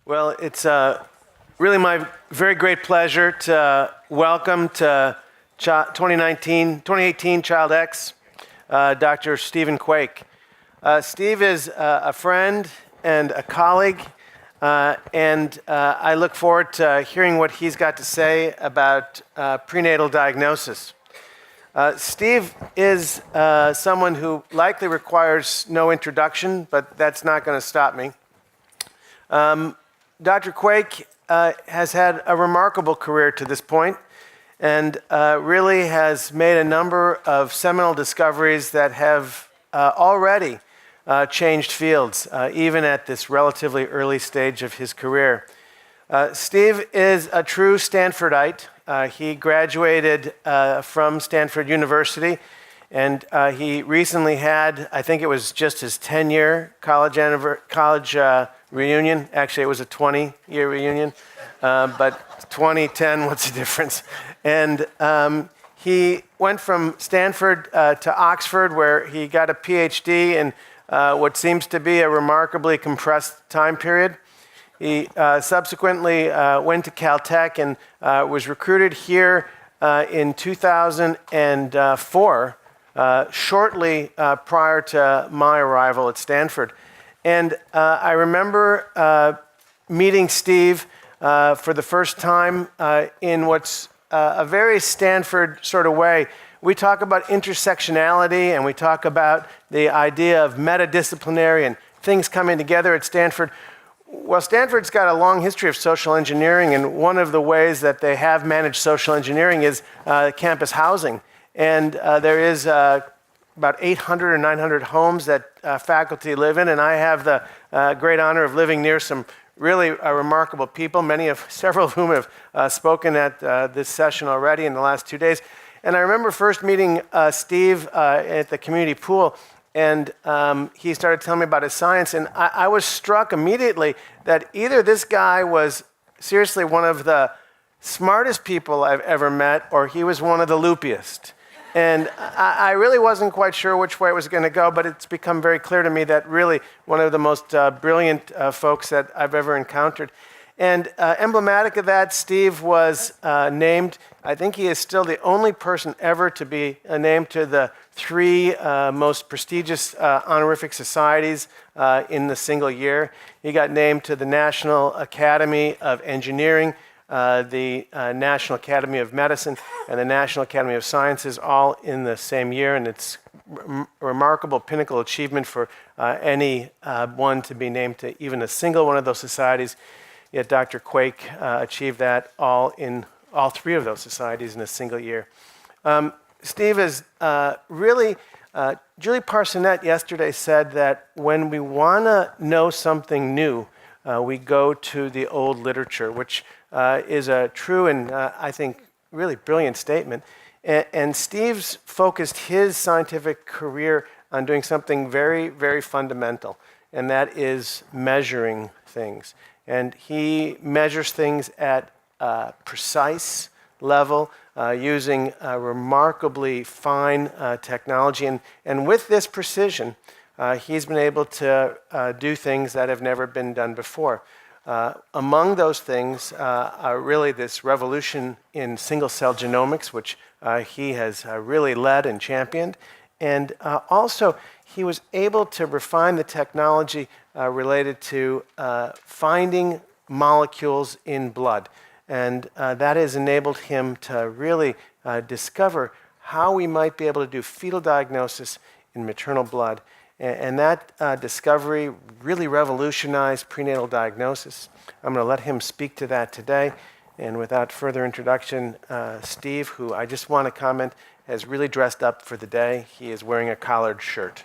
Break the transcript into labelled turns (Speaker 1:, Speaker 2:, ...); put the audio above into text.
Speaker 1: Well, it's really my very great pleasure to welcome to 2018 Childx, Dr. Stephen Quake. Steve is a friend and a colleague, and I look forward to hearing what he's got to say about prenatal diagnosis. Steve is someone who likely requires no introduction, but that's not going to stop me. Dr. Quake has had a remarkable career to this point and really has made a number of seminal discoveries that have already changed fields, even at this relatively early stage of his career. Steve is a true Stanfordite. He graduated from Stanford University, and he recently had, I think it was just his 10-year college reunion. Actually, it was a 20-year reunion, but 2010, what's the difference? And he went from Stanford to Oxford, where he got a PhD in what seems to be a remarkably compressed time period. He subsequently went to Caltech and was recruited here in 2004, shortly prior to my arrival at Stanford. And I remember meeting Steve for the first time in what's a very Stanford sort of way. We talk about intersectionality, and we talk about the idea of metadisciplinary and things coming together at Stanford. Well, Stanford's got a long history of social engineering, and one of the ways that they have managed social engineering is campus housing. And there is about 800 or 900 homes that faculty live in, and I have the great honor of living near some really remarkable people, several of whom have spoken at this session already in the last 2 days. And I remember first meeting Steve at the community pool, and he started telling me about his science, and I was struck immediately that either this guy was seriously one of the smartest people I've ever met, or he was one of the loopiest. And I really wasn't quite sure which way it was going to go, but it's become very clear to me that really one of the most brilliant folks that I've ever encountered. And emblematic of that, Steve was named, I think he is still the only person ever to be named to the 3 most prestigious honorific societies in the single year. He got named to the National Academy of Engineering, the National Academy of Medicine, and the National Academy of Sciences, all in the same year. And it's a remarkable pinnacle achievement for any one to be named to even a single one of those societies. Yet Dr. Quake achieved that all in all 3 of those societies in a single year. Steve is really, Julie Parsonette yesterday said that when we want to know something new, we go to the old literature, which is a true and I think really brilliant statement. And Steve's focused his scientific career on doing something very, very fundamental, and that is measuring things. And he measures things at a precise level using a remarkably fine technology. And with this precision, he's been able to do things that have never been done before. Among those things are really this revolution in single-cell genomics, which he has really led and championed. And also, he was able to refine the technology related to finding molecules in blood. And that has enabled him to really discover how we might be able to do fetal diagnosis in maternal blood. And that discovery really revolutionized prenatal diagnosis. I'm going to let him speak to that today. And without further introduction, Steve, who I just want to comment, has really dressed up for the day. He is wearing a collared shirt.